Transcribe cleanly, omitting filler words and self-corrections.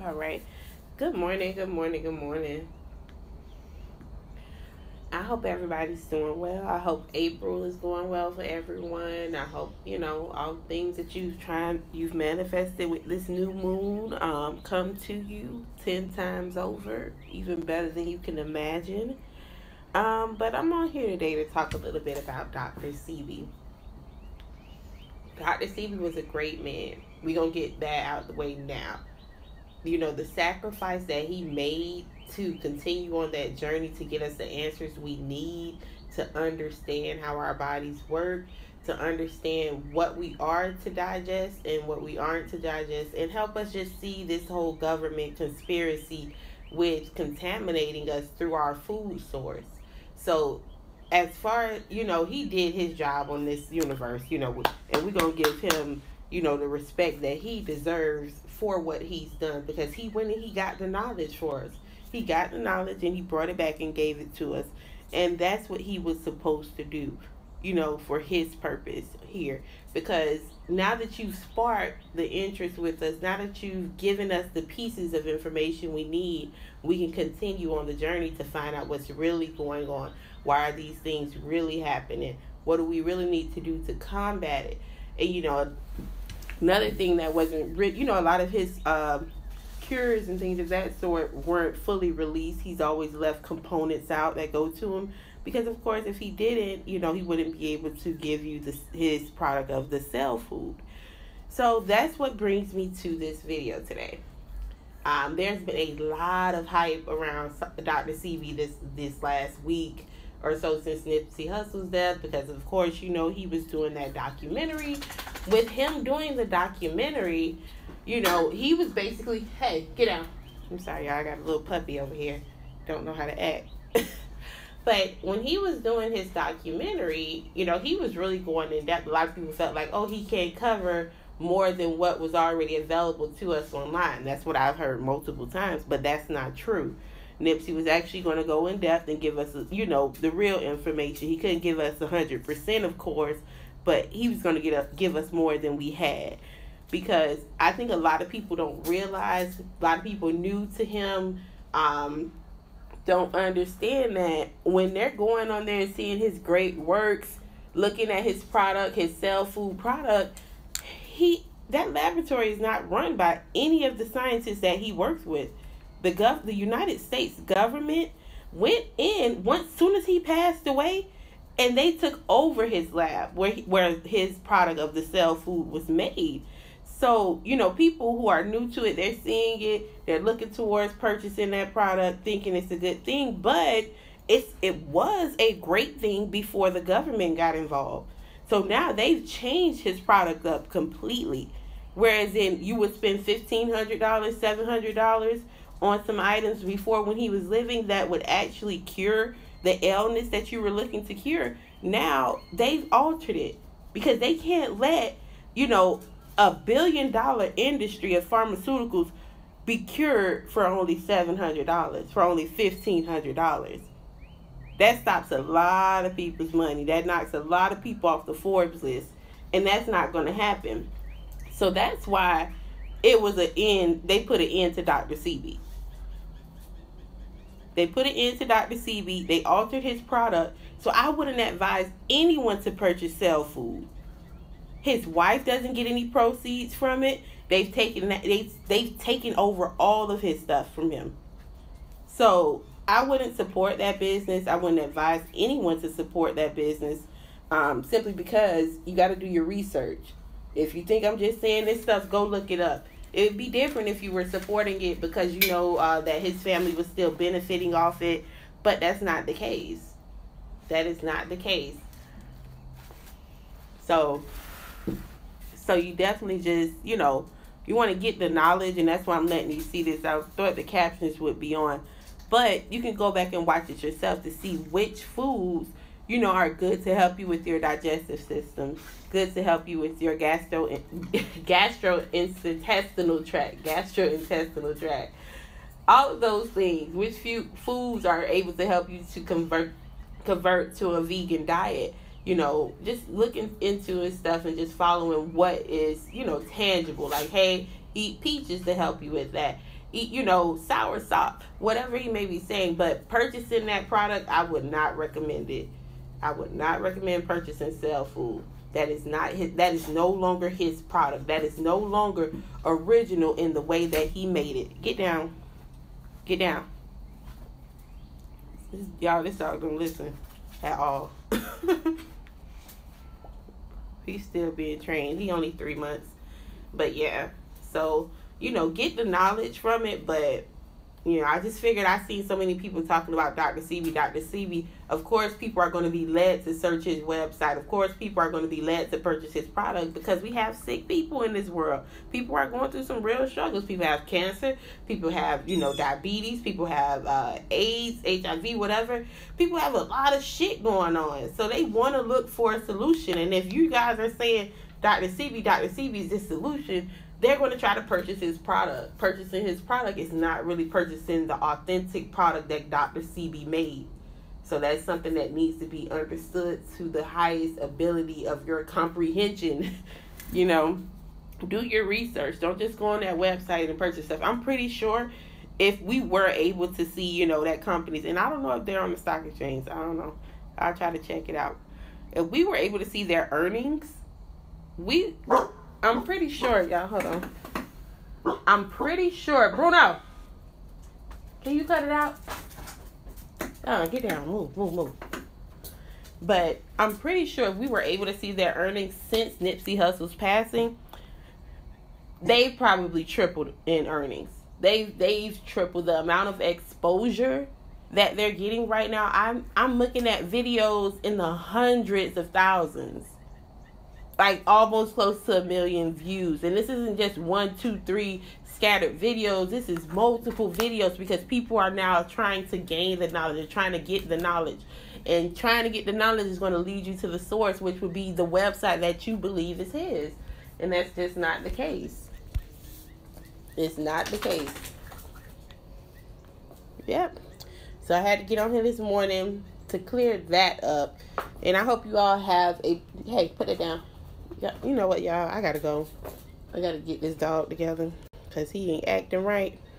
All right. Good morning, good morning, good morning. I hope everybody's doing well. I hope April is going well for everyone. I hope, all things that you've manifested with this new moon come to you 10 times over, even better than you can imagine. But I'm on here today to talk a little bit about Dr. Sebi. Dr. Sebi was a great man. We're going to get that out of the way now. The sacrifice that he made to continue on that journey to get us the answers we need to understand how our bodies work, to understand what we are to digest and what we aren't to digest, and help us just see this whole government conspiracy with contaminating us through our food source. So as far as, he did his job on this universe, and we're going to give him, the respect that he deserves for what he's done, because he went and he got the knowledge for us. He got the knowledge and he brought it back and gave it to us. And that's what he was supposed to do, for his purpose here. Because now that you've sparked the interest with us, now that you've given us the pieces of information we need, we can continue on the journey to find out what's really going on. Why are these things really happening? What do we really need to do to combat it? And, another thing that wasn't, a lot of his cures and things of that sort weren't fully released. He's always left components out that go to him. Because, of course, if he didn't, he wouldn't be able to give you his product of the cell food. So that's what brings me to this video today. There's been a lot of hype around Dr. Sebi this last week or so since Nipsey Hussle's death, because of course, he was doing that documentary. With him doing the documentary, he was basically, hey, get out. I'm sorry, y'all, I got a little puppy over here. Don't know how to act. But when he was doing his documentary, he was really going in depth. A lot of people felt like, oh, he can't cover more than what was already available to us online. That's what I've heard multiple times, but that's not true. Nipsey was actually going to go in depth and give us, the real information. He couldn't give us 100%, of course, but he was going to give us more than we had. Because I think a lot of people don't realize, a lot of people new to him don't understand that when they're going on there and seeing his great works, looking at his product, his cell food product, that laboratory is not run by any of the scientists that he works with. The United States government went in soon as he passed away, and they took over his lab where his product of the cell food was made. So, people who are new to it, they're seeing it, they're looking towards purchasing that product, thinking it's a good thing, but it was a great thing before the government got involved. So now they've changed his product up completely. Whereas you would spend $1,500, $700 on some items before when he was living that would actually cure the illness that you were looking to cure. Now they've altered it because they can't let, $1 billion industry of pharmaceuticals be cured for only $700, for only $1,500. That stops a lot of people's money. That knocks a lot of people off the Forbes list. And that's not going to happen. So that's why it was they put an end to Dr. Sebi. They put an end to Dr. Sebi. They altered his product. So I wouldn't advise anyone to purchase cell food. His wife doesn't get any proceeds from it. They've taken over all of his stuff from him. So I wouldn't support that business. I wouldn't advise anyone to support that business, simply because you got to do your research. If you think I'm just saying this stuff, go look it up. It'd be different if you were supporting it because that his family was still benefiting off it, but that's not the case. That is not the case. So you definitely just, you want to get the knowledge, and that's why I'm letting you see this. I thought the captions would be on, but you can go back and watch it yourself to see which foods, are good to help you with your digestive system, good to help you with your gastrointestinal tract. All of those things, which few foods are able to help you to convert to a vegan diet. Just looking into his stuff and just following what is, tangible. Like, hey, eat peaches to help you with that. eat, sour salt, whatever he may be saying. But purchasing that product, I would not recommend it. I would not recommend purchasing cell food. That is not his. That is no longer his product. That is no longer original in the way that he made it. Get down. Get down. This dog don't listen at all. He's still being trained. He only 3 months. But yeah. So, get the knowledge from it. But, I just figured I seen so many people talking about Dr. Sebi, Dr. Sebi. Of course, people are going to be led to search his website. Of course, people are going to be led to purchase his product because we have sick people in this world. People are going through some real struggles. People have cancer. People have, diabetes. People have AIDS, HIV, whatever. People have a lot of shit going on. So they want to look for a solution. And if you guys are saying Dr. Sebi is the solution, they're going to try to purchase his product. Purchasing his product is not really purchasing the authentic product that Dr. Sebi made. So that's something that needs to be understood to the highest ability of your comprehension. Do your research. Don't just go on that website and purchase stuff. I'm pretty sure if we were able to see, that companies, and I don't know if they're on the stock exchange. I don't know. I'll try to check it out. If we were able to see their earnings, I'm pretty sure, y'all, hold on. I'm pretty sure. Bruno, can you cut it out? Get down. Move. But I'm pretty sure if we were able to see their earnings since Nipsey Hussle's passing, they've probably tripled in earnings. They've tripled the amount of exposure that they're getting right now. I'm looking at videos in the hundreds of thousands. Like almost close to 1 million views. And this isn't just 1, 2, 3 scattered videos. This is multiple videos because people are now trying to gain the knowledge. They're trying to get the knowledge. And trying to get the knowledge is going to lead you to the source, which would be the website that you believe is his. And that's just not the case. It's not the case. Yep. So I had to get on here this morning to clear that up. And I hope you all have a... Hey, put it down. Yeah, you know what, y'all? I gotta go. I gotta get this dog together because he ain't acting right.